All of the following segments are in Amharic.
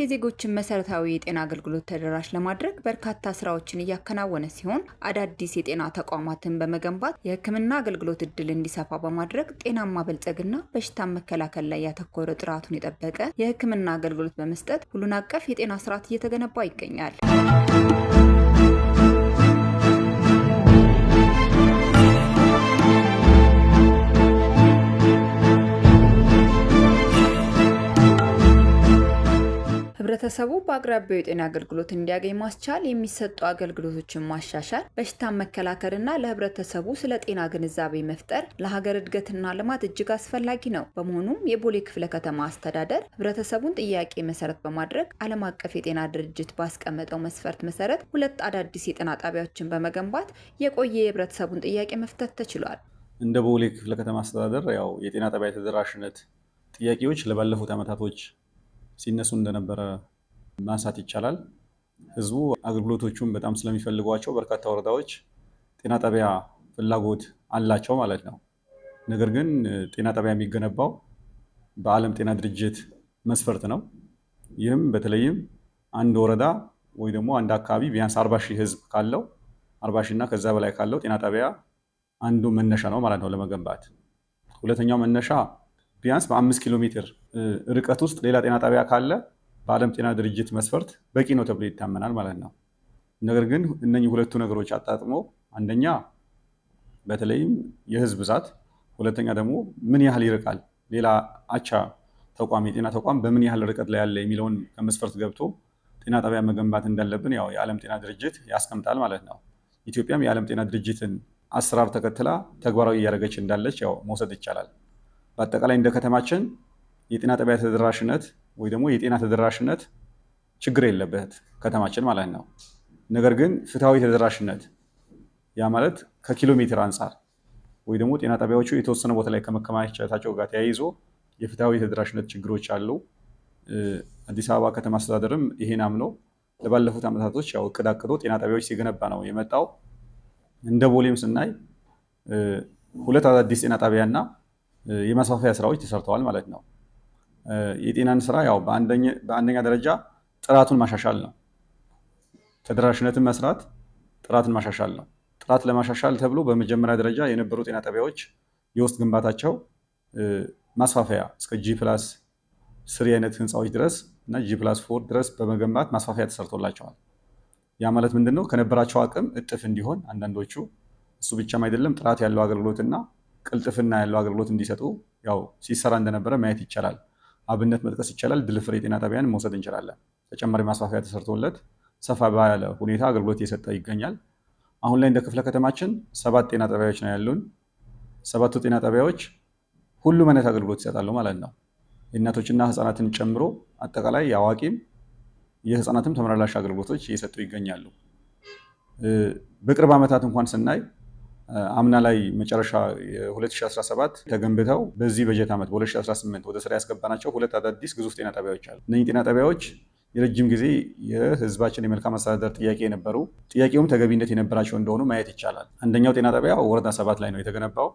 የዜጎችን መሰረታዊ የጤና አገልግሎት ተደራሽ ለማድረግ በርካታ ስራዎችን እያከናወነ ሲሆን አዳዲስ የጤና ተቋማትን በመገንባት የሕክምና አገልግሎት እድል እንዲሰፋ በማድረግ ጤናማ በልጸግና በሽታን መከላከል ላይ ያተኮረ ጥራቱን የጠበቀ የሕክምና አገልግሎት በመስጠት ሁሉን አቀፍ የጤና ስርዓት እየተገነባ ይገኛል። ህብረተሰቡ በአቅራቢያው የጤና አገልግሎት እንዲያገኝ ማስቻል፣ የሚሰጡ አገልግሎቶችን ማሻሻል፣ በሽታን መከላከልና ለህብረተሰቡ ስለ ጤና ግንዛቤ መፍጠር ለሀገር እድገትና ልማት እጅግ አስፈላጊ ነው። በመሆኑም የቦሌ ክፍለ ከተማ አስተዳደር ህብረተሰቡን ጥያቄ መሰረት በማድረግ ዓለም አቀፍ የጤና ድርጅት ባስቀመጠው መስፈርት መሰረት 2 አዳዲስ የጤና ጣቢያዎችን በመገንባት የቆየ የህብረተሰቡን ጥያቄ መፍታት ተችሏል። እንደ ቦሌ ክፍለ ከተማ አስተዳደር ያው የጤና ጣቢያ ተደራሽነት ጥያቄዎች ለባለፉት ዓመታቶች ሲነሱ እንደነበረ ማንሳት ይቻላል። ህዝቡ አገልግሎቶቹን በጣም ስለሚፈልጓቸው በርካታ ወረዳዎች ጤና ጣቢያ ፍላጎት አላቸው ማለት ነው። ነገር ግን ጤና ጣቢያ የሚገነባው በዓለም ጤና ድርጅት መስፈርት ነው። ይህም በተለይም አንድ ወረዳ ወይ ደግሞ አንድ አካባቢ ቢያንስ 40,000 ህዝብ ካለው 40,000 እና ከዛ በላይ ካለው ጤና ጣቢያ አንዱ መነሻ ነው ማለት ነው ለመገንባት። ሁለተኛው መነሻ ቢያንስ በ5 ኪሎ ሜትር ርቀት ውስጥ ሌላ ጤና ጣቢያ ካለ በዓለም ጤና ድርጅት መስፈርት በቂ ነው ተብሎ ይታመናል ማለት ነው። ነገር ግን እነኚህ ሁለቱ ነገሮች አጣጥሞ አንደኛ በተለይም የህዝብ ብዛት፣ ሁለተኛ ደግሞ ምን ያህል ይርቃል ሌላ አቻ ተቋም የጤና ተቋም በምን ያህል ርቀት ላይ ያለ የሚለውን ከመስፈርት ገብቶ ጤና ጣቢያ መገንባት እንዳለብን ያው የዓለም ጤና ድርጅት ያስቀምጣል ማለት ነው። ኢትዮጵያም የዓለም ጤና ድርጅትን አሰራር ተከትላ ተግባራዊ እያደረገች እንዳለች ያው መውሰድ ይቻላል። በአጠቃላይ እንደ ከተማችን የጤና ጣቢያ ተደራሽነት ወይ ደግሞ የጤና ተደራሽነት ችግር የለበት ከተማችን ማለት ነው። ነገር ግን ፍትሃዊ ተደራሽነት ያ ማለት ከኪሎ ሜትር አንጻር ወይ ደግሞ ጤና ጣቢያዎቹ የተወሰነ ቦታ ላይ ከመከማቸታቸው ጋር ተያይዞ የፍትሃዊ ተደራሽነት ችግሮች አሉ። አዲስ አበባ ከተማ አስተዳደርም ይሄን አምኖ ለባለፉት ዓመታቶች ያው እቅድ አቅዶ ጤና ጣቢያዎች ሲገነባ ነው የመጣው። እንደ ቦሌም ስናይ 2 አዳዲስ ጤና ጣቢያና የማስፋፊያ ስራዎች ተሰርተዋል ማለት ነው። የጤናን ስራ ያው በአንደኛ ደረጃ ጥራቱን ማሻሻል ነው። ተደራሽነትን መስራት ጥራትን ማሻሻል ነው። ጥራት ለማሻሻል ተብሎ በመጀመሪያ ደረጃ የነበሩ ጤና ጣቢያዎች የውስጥ ግንባታቸው ማስፋፊያ እስከ G+3 አይነት ህንፃዎች ድረስ እና G+4 ድረስ በመገንባት ማስፋፊያ ተሰርቶላቸዋል። ያ ማለት ምንድነው? ከነበራቸው አቅም እጥፍ እንዲሆን አንዳንዶቹ እሱ ብቻም አይደለም ጥራት ያለው አገልግሎትና ቅልጥፍና ያለው አገልግሎት እንዲሰጡ ያው ሲሰራ እንደነበረ ማየት ይቻላል። አብነት መጥቀስ ይቻላል። ድልፍሬ የጤና ጣቢያን መውሰድ እንችላለን። ተጨማሪ ማስፋፊያ ተሰርቶለት ሰፋ ባለ ሁኔታ አገልግሎት እየሰጠ ይገኛል። አሁን ላይ እንደ ክፍለ ከተማችን 7 ጤና ጣቢያዎች ነው ያሉን። 7ቱ ጤና ጣቢያዎች ሁሉም አይነት አገልግሎት ይሰጣሉ ማለት ነው። የእናቶችና ህፃናትን ጨምሮ አጠቃላይ የአዋቂም የህፃናትም ተመላላሽ አገልግሎቶች እየሰጡ ይገኛሉ። በቅርብ ዓመታት እንኳን ስናይ አምና ላይ መጨረሻ 2017 ተገንብተው በዚህ በጀት ዓመት በ2018 ወደ ስራ ያስገባናቸው 2 አዳዲስ ግዙፍ ጤና ጣቢያዎች አሉ። እነዚህ ጤና ጣቢያዎች የረጅም ጊዜ የህዝባችን የመልካም አስተዳደር ጥያቄ የነበሩ ጥያቄውም ተገቢነት የነበራቸው እንደሆኑ ማየት ይቻላል። አንደኛው ጤና ጣቢያ ወረዳ 7 ላይ ነው የተገነባው።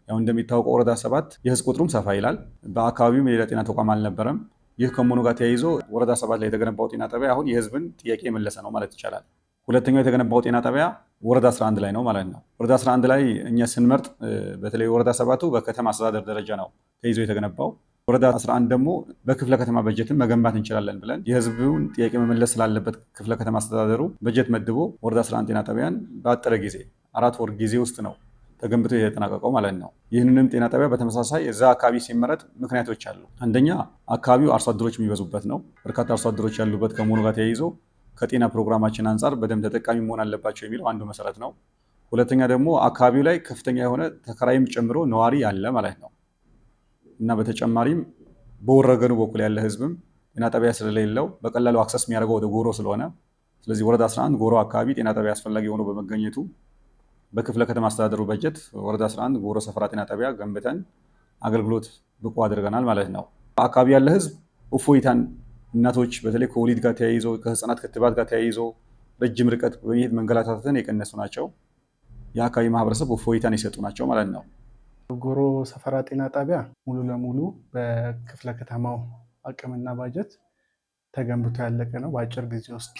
ያው እንደሚታወቀው ወረዳ 7 የህዝብ ቁጥሩም ሰፋ ይላል። በአካባቢውም የሌላ ጤና ተቋም አልነበረም። ይህ ከመሆኑ ጋር ተያይዞ ወረዳ 7 ላይ የተገነባው ጤና ጣቢያ አሁን የህዝብን ጥያቄ የመለሰ ነው ማለት ይቻላል። ሁለተኛው የተገነባው ጤና ጣቢያ ወረዳ 11 ላይ ነው ማለት ነው። ወረዳ 11 ላይ እኛ ስንመርጥ በተለይ ወረዳ 7ቱ በከተማ አስተዳደር ደረጃ ነው ተይዞ የተገነባው። ወረዳ 11 ደግሞ በክፍለ ከተማ በጀትን መገንባት እንችላለን ብለን የህዝቡን ጥያቄ መመለስ ስላለበት ክፍለ ከተማ አስተዳደሩ በጀት መድቦ ወረዳ 11 ጤና ጣቢያን በአጠረ ጊዜ 4 ወር ጊዜ ውስጥ ነው ተገንብቶ የተጠናቀቀው ማለት ነው። ይህንንም ጤና ጣቢያ በተመሳሳይ እዛ አካባቢ ሲመረጥ ምክንያቶች አሉ። አንደኛ አካባቢው አርሶ አደሮች የሚበዙበት ነው። በርካታ አርሶ አደሮች ያሉበት ከመሆኑ ጋር ተያይዞ ከጤና ፕሮግራማችን አንጻር በደንብ ተጠቃሚ መሆን አለባቸው የሚለው አንዱ መሰረት ነው። ሁለተኛ ደግሞ አካባቢው ላይ ከፍተኛ የሆነ ተከራይም ጨምሮ ነዋሪ አለ ማለት ነው እና በተጨማሪም በወረገኑ በኩል ያለ ህዝብም ጤና ጣቢያ ስለሌለው በቀላሉ አክሰስ የሚያደርገው ወደ ጎሮ ስለሆነ ስለዚህ ወረዳ 11 ጎሮ አካባቢ ጤና ጣቢያ አስፈላጊ ሆኖ በመገኘቱ በክፍለ ከተማ አስተዳደሩ በጀት ወረዳ 11 ጎሮ ሰፈራ ጤና ጣቢያ ገንብተን አገልግሎት ብቁ አድርገናል ማለት ነው። አካባቢ ያለ ህዝብ እፎይታን እናቶች በተለይ ከወሊድ ጋር ተያይዞ ከህፃናት ክትባት ጋር ተያይዞ ረጅም ርቀት በመሄድ መንገላታትን የቀነሱ ናቸው። የአካባቢ ማህበረሰብ እፎይታን የሰጡ ናቸው ማለት ነው። ጎሮ ሰፈራ ጤና ጣቢያ ሙሉ ለሙሉ በክፍለ ከተማው አቅምና ባጀት ተገንብቶ ያለቀ ነው። በአጭር ጊዜ ውስጥ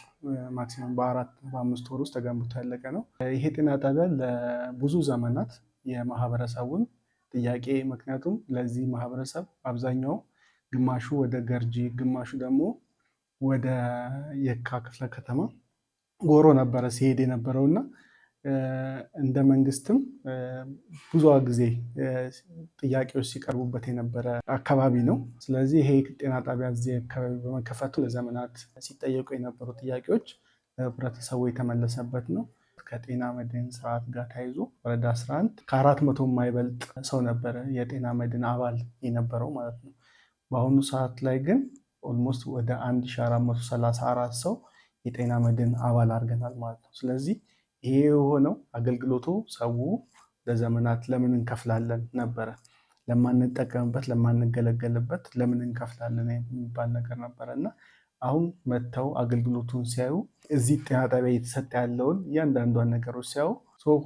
ማክሲመም በ4-5 ወር ውስጥ ተገንብቶ ያለቀ ነው። ይሄ ጤና ጣቢያ ለብዙ ዘመናት የማህበረሰቡን ጥያቄ፣ ምክንያቱም ለዚህ ማህበረሰብ አብዛኛው ግማሹ ወደ ገርጂ ግማሹ ደግሞ ወደ የካ ክፍለ ከተማ ጎሮ ነበረ ሲሄድ የነበረው እና እንደ መንግስትም ብዙ ጊዜ ጥያቄዎች ሲቀርቡበት የነበረ አካባቢ ነው። ስለዚህ ይሄ ጤና ጣቢያ እዚህ አካባቢ በመከፈቱ ለዘመናት ሲጠየቁ የነበሩ ጥያቄዎች ህብረተሰቡ የተመለሰበት ነው። ከጤና መድን ስርዓት ጋር ተያይዞ ወረዳ 11 ከ400 የማይበልጥ ሰው ነበረ የጤና መድን አባል የነበረው ማለት ነው። በአሁኑ ሰዓት ላይ ግን ኦልሞስት ወደ 1434 ሰው የጤና መድን አባል አድርገናል ማለት ነው። ስለዚህ ይሄ የሆነው አገልግሎቱ ሰው ለዘመናት ለምን እንከፍላለን ነበረ፣ ለማንጠቀምበት ለማንገለገልበት ለምን እንከፍላለን የሚባል ነገር ነበረ እና አሁን መጥተው አገልግሎቱን ሲያዩ እዚህ ጤና ጣቢያ እየተሰጠ ያለውን እያንዳንዷን ነገሮች ሲያዩ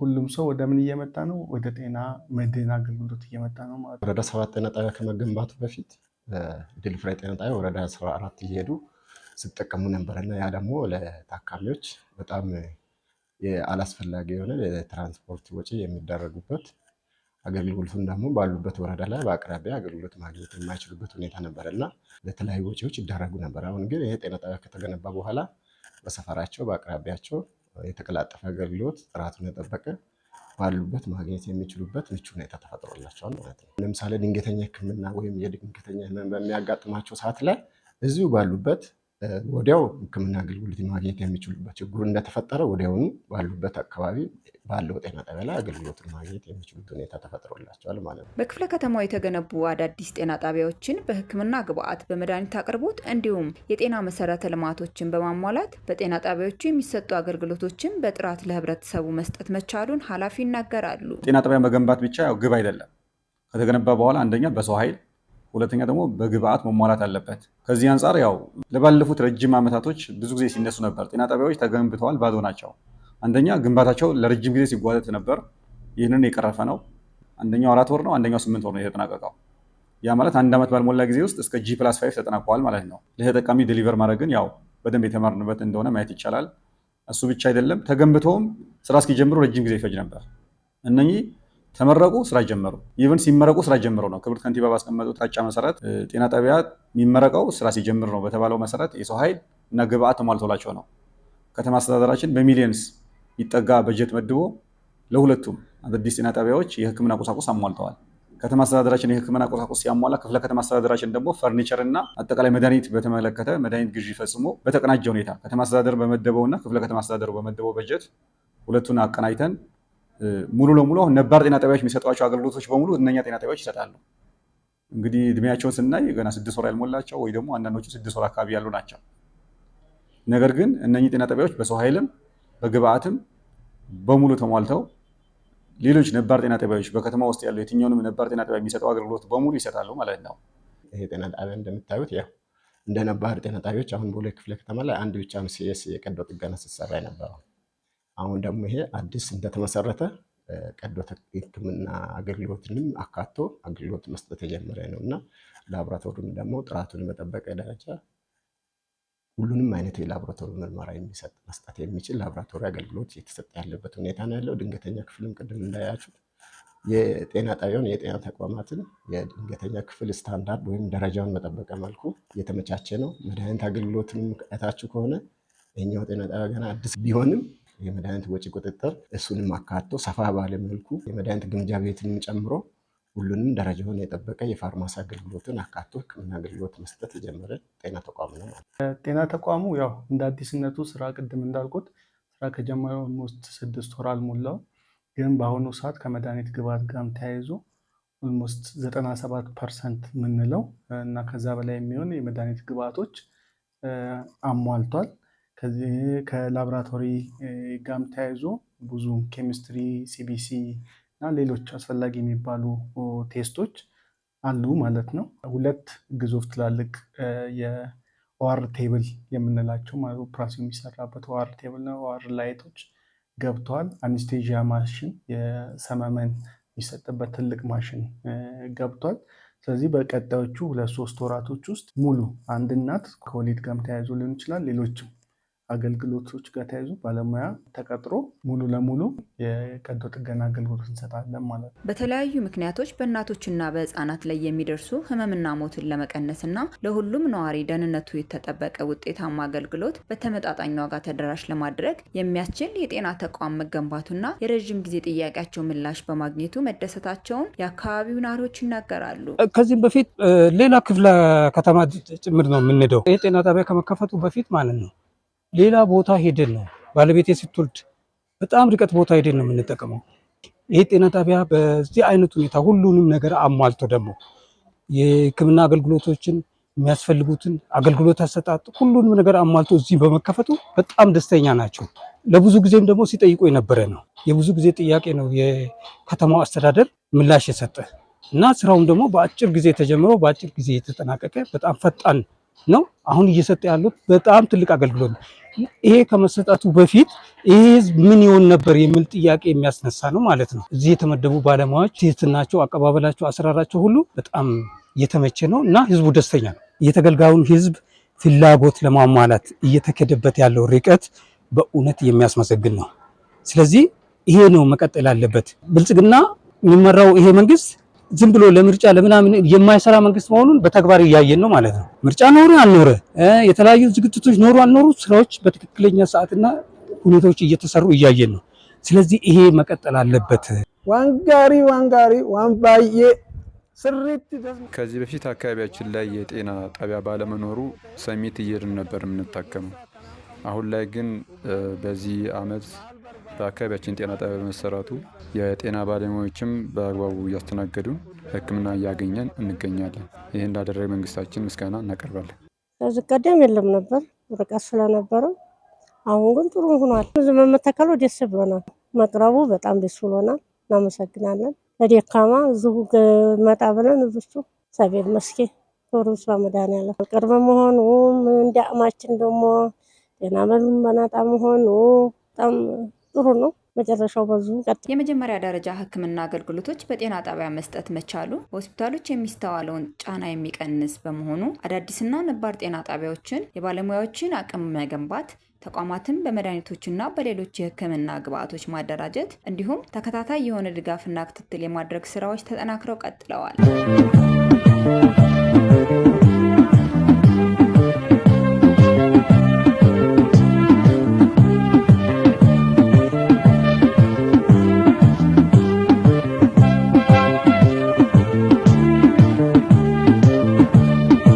ሁሉም ሰው ወደ ምን እየመጣ ነው? ወደ ጤና መድን አገልግሎት እየመጣ ነው ማለት ነው። ወረዳ 7 ጤና ጣቢያ ከመገንባቱ በፊት ድል ፍሬ ጤና ጣቢያ ወረዳ 14 እየሄዱ ሲጠቀሙ ነበረና ያ ደግሞ ለታካሚዎች በጣም አላስፈላጊ የሆነ የትራንስፖርት ወጪ የሚደረጉበት አገልግሎቱን ደግሞ ባሉበት ወረዳ ላይ በአቅራቢያ አገልግሎት ማግኘት የማይችሉበት ሁኔታ ነበርና ለተለያዩ ወጪዎች ይደረጉ ነበር። አሁን ግን ይሄ ጤና ጣቢያ ከተገነባ በኋላ በሰፈራቸው በአቅራቢያቸው የተቀላጠፈ አገልግሎት ጥራቱን የጠበቀ ባሉበት ማግኘት የሚችሉበት ምቹ ሁኔታ ተፈጥሮላቸዋል ማለት ነው። ለምሳሌ ድንገተኛ ሕክምና ወይም የድንገተኛ ህመም በሚያጋጥማቸው ሰዓት ላይ እዚሁ ባሉበት ወዲያው ሕክምና አገልግሎት ማግኘት የሚችሉበት ችግሩ እንደተፈጠረ ወዲያውኑ ባሉበት አካባቢ ባለው ጤና ጣቢያ ላይ አገልግሎትን ማግኘት የሚችሉት ሁኔታ ተፈጥሮላቸዋል ማለት ነው። በክፍለ ከተማው የተገነቡ አዳዲስ ጤና ጣቢያዎችን በሕክምና ግብዓት፣ በመድኃኒት አቅርቦት እንዲሁም የጤና መሰረተ ልማቶችን በማሟላት በጤና ጣቢያዎቹ የሚሰጡ አገልግሎቶችን በጥራት ለህብረተሰቡ መስጠት መቻሉን ኃላፊ ይናገራሉ። ጤና ጣቢያ መገንባት ብቻ ግብ አይደለም። ከተገነባ በኋላ አንደኛ በሰው ኃይል፣ ሁለተኛ ደግሞ በግብዓት መሟላት አለበት። ከዚህ አንጻር ለባለፉት ረጅም ዓመታቶች ብዙ ጊዜ ሲነሱ ነበር። ጤና ጣቢያዎች ተገንብተዋል፣ ባዶ ናቸው። አንደኛ ግንባታቸው ለረጅም ጊዜ ሲጓተት ነበር። ይህንን የቀረፈ ነው። አንደኛው 4 ወር ነው፣ አንደኛው 8 ወር ነው የተጠናቀቀው። ያ ማለት 1 ዓመት ባልሞላ ጊዜ ውስጥ እስከ G+5 ተጠናቋል ማለት ነው። ለተጠቃሚ ዴሊቨር ማድረግን በደንብ የተማርንበት እንደሆነ ማየት ይቻላል። እሱ ብቻ አይደለም፣ ተገንብተውም ስራ እስኪጀምሩ ረጅም ጊዜ ይፈጅ ነበር። እነኚህ ተመረቁ፣ ስራ ጀመሩ። ኢቭን ሲመረቁ ስራ ጀምረው ነው። ክብርት ከንቲባ ባስቀመጡት አቅጣጫ መሰረት ጤና ጣቢያ የሚመረቀው ስራ ሲጀምር ነው በተባለው መሰረት የሰው ኃይል እና ግብዓት ተሟልቶላቸው ነው። ከተማ አስተዳደራችን በሚሊየንስ ይጠጋ በጀት መድቦ ለሁለቱም አዳዲስ ጤና ጣቢያዎች የሕክምና ቁሳቁስ አሟልተዋል። ከተማ አስተዳደራችን የሕክምና ቁሳቁስ ሲያሟላ ክፍለ ከተማ አስተዳደራችን ደግሞ ፈርኒቸር እና አጠቃላይ መድኃኒት በተመለከተ መድኃኒት ግዢ ፈጽሞ በተቀናጀ ሁኔታ ከተማ አስተዳደር በመደበውና ክፍለ ከተማ አስተዳደሩ በመደበው በጀት ሁለቱን አቀናጅተን ሙሉ ለሙሉ አሁን ነባር ጤና ጣቢያዎች የሚሰጧቸው አገልግሎቶች በሙሉ እነኛ ጤና ጣቢያዎች ይሰጣሉ። እንግዲህ እድሜያቸውን ስናይ ገና 6 ወር ያልሞላቸው ወይ ደግሞ አንዳንዶቹ 6 ወር አካባቢ ያሉ ናቸው። ነገር ግን እነኚህ ጤና ጣቢያዎች በሰው ኃይልም በግብዓትም በሙሉ ተሟልተው ሌሎች ነባር ጤና ጣቢያዎች በከተማ ውስጥ ያለው የትኛውንም ነባር ጤና ጣቢያ የሚሰጠው አገልግሎት በሙሉ ይሰጣሉ ማለት ነው። ይሄ ጤና ጣቢያ እንደምታዩት እንደ ነባር ጤና ጣቢያዎች አሁን ቦሌ ክፍለ ከተማ ላይ አንድ ብቻ ነው CS የቀዶ ጥገና ሲሰራ የነበረው። አሁን ደግሞ ይሄ አዲስ እንደተመሰረተ ቀዶ ሕክምና አገልግሎትንም አካቶ አገልግሎት መስጠት የጀመረ ነው እና ላቦራቶሪም ደግሞ ጥራቱን በጠበቀ ደረጃ ሁሉንም አይነት የላቦራቶሪ ምርመራ መስጠት የሚችል ላቦራቶሪ አገልግሎት እየተሰጠ ያለበት ሁኔታ ነው ያለው። ድንገተኛ ክፍልም ቅድም እንዳያችሁት የጤና ጣቢያውን የጤና ተቋማትን የድንገተኛ ክፍል ስታንዳርድ ወይም ደረጃውን በጠበቀ መልኩ እየተመቻቸ ነው። መድኃኒት አገልግሎትንም አይታችሁ ከሆነ የኛው ጤና ጣቢያ ገና አዲስ ቢሆንም የመድኃኒት ወጪ ቁጥጥር እሱንም አካቶ ሰፋ ባለ መልኩ የመድኃኒት ግምጃ ቤትንም ጨምሮ ሁሉንም ደረጃውን የጠበቀ የፋርማሲ አገልግሎትን አካቶ ሕክምና አገልግሎት መስጠት የጀመረ ጤና ተቋም ነው ማለት ነው። ጤና ተቋሙ እንደ አዲስነቱ ስራ ቅድም እንዳልኩት ስራ ከጀመረ ኦልሞስት 6 ወር አልሞላው፣ ግን በአሁኑ ሰዓት ከመድኃኒት ግብዓት ጋርም ተያይዞ ኦልሞስት 97% የምንለው እና ከዛ በላይ የሚሆን የመድኃኒት ግብዓቶች አሟልቷል። ከዚህ ከላቦራቶሪ ጋርም ተያይዞ ብዙ ኬሚስትሪ፣ CBC እና ሌሎች አስፈላጊ የሚባሉ ቴስቶች አሉ ማለት ነው። 2 ግዙፍ ትላልቅ የኦአር ቴብል የምንላቸው ኦፕራሲዮን የሚሰራበት OR ቴብል እና OR ላይቶች ገብተዋል። አኔስቴዥያ ማሽን የሰመመን የሚሰጥበት ትልቅ ማሽን ገብቷል። ስለዚህ በቀጣዮቹ 2-3 ወራቶች ውስጥ ሙሉ አንድ እናት ከወሊድ ጋር ተያይዞ ሊሆን ይችላል ሌሎችም አገልግሎቶች ጋር ተያይዞ ባለሙያ ተቀጥሮ ሙሉ ለሙሉ የቀዶ ጥገና አገልግሎት እንሰጣለን ማለት ነው። በተለያዩ ምክንያቶች በእናቶችና በህፃናት ላይ የሚደርሱ ህመምና ሞትን ለመቀነስና ለሁሉም ነዋሪ ደህንነቱ የተጠበቀ ውጤታማ አገልግሎት በተመጣጣኝ ዋጋ ተደራሽ ለማድረግ የሚያስችል የጤና ተቋም መገንባቱና የረዥም ጊዜ ጥያቄያቸው ምላሽ በማግኘቱ መደሰታቸውን የአካባቢው ነዋሪዎች ይናገራሉ። ከዚህም በፊት ሌላ ክፍለ ከተማ ጭምር ነው የምንሄደው። ይህ ጤና ጣቢያ ከመከፈቱ በፊት ማለት ነው ሌላ ቦታ ሄደን ነው ባለቤቴ ስትወልድ በጣም ርቀት ቦታ ሄደን ነው የምንጠቀመው። ይሄ ጤና ጣቢያ በዚህ አይነት ሁኔታ ሁሉንም ነገር አሟልቶ ደግሞ የህክምና አገልግሎቶችን የሚያስፈልጉትን አገልግሎት አሰጣጥ ሁሉንም ነገር አሟልቶ እዚህ በመከፈቱ በጣም ደስተኛ ናቸው። ለብዙ ጊዜም ደግሞ ሲጠይቁ የነበረ ነው። የብዙ ጊዜ ጥያቄ ነው የከተማው አስተዳደር ምላሽ የሰጠ እና ስራውም ደግሞ በአጭር ጊዜ ተጀምሮ በአጭር ጊዜ የተጠናቀቀ በጣም ፈጣን ነው። አሁን እየሰጠ ያሉት በጣም ትልቅ አገልግሎት ነው። ይሄ ከመሰጠቱ በፊት ይሄ ህዝብ ምን ይሆን ነበር የሚል ጥያቄ የሚያስነሳ ነው ማለት ነው። እዚህ የተመደቡ ባለሙያዎች ትህትናቸው፣ አቀባበላቸው፣ አሰራራቸው ሁሉ በጣም እየተመቸ ነው እና ህዝቡ ደስተኛ ነው። የተገልጋዩን ህዝብ ፍላጎት ለማሟላት እየተከደበት ያለው ርቀት በእውነት የሚያስመሰግን ነው። ስለዚህ ይሄ ነው መቀጠል ያለበት። ብልጽግና የሚመራው ይሄ መንግስት ዝም ብሎ ለምርጫ ለምናምን የማይሰራ መንግስት መሆኑን በተግባር እያየን ነው ማለት ነው። ምርጫ ኖረ አልኖረ የተለያዩ ዝግጅቶች ኖሩ አልኖሩ ስራዎች በትክክለኛ ሰዓትና ሁኔታዎች እየተሰሩ እያየን ነው። ስለዚህ ይሄ መቀጠል አለበት። ዋንጋሪ ዋንባዬ ስሪት ከዚህ በፊት አካባቢያችን ላይ የጤና ጣቢያ ባለመኖሩ ሰሚት እየሄድን ነበር የምንታከመው። አሁን ላይ ግን በዚህ አመት በአካባቢያችን ጤና ጣቢያ በመሰራቱ የጤና ባለሙያዎችም በአግባቡ እያስተናገዱ ሕክምና እያገኘን እንገኛለን። ይህን እንዳደረገ መንግስታችን ምስጋና እናቀርባለን። ከዚህ ቀደም የለም ነበር ርቀት ስለነበረ፣ አሁን ግን ጥሩ ሆኗል። ህዝብ መተከሉ ደስ ብሎናል። መቅረቡ በጣም ደስ ብሎናል። እናመሰግናለን። ለደካማ እዚሁ መጣ ብለን እዚሁ ሰቤል መስኬ ቶሩስ በመድኃኒዓለም ቅርብ መሆኑ እንደ አቅማችን ደግሞ ጤና በናጣ መሆኑ በጣም ጥሩ ነው። መጨረሻው በዙ ቀጥ የመጀመሪያ ደረጃ ህክምና አገልግሎቶች በጤና ጣቢያ መስጠት መቻሉ በሆስፒታሎች የሚስተዋለውን ጫና የሚቀንስ በመሆኑ አዳዲስና ነባር ጤና ጣቢያዎችን የባለሙያዎችን አቅም መገንባት፣ ተቋማትን በመድኃኒቶችና በሌሎች የህክምና ግብዓቶች ማደራጀት እንዲሁም ተከታታይ የሆነ ድጋፍና ክትትል የማድረግ ስራዎች ተጠናክረው ቀጥለዋል።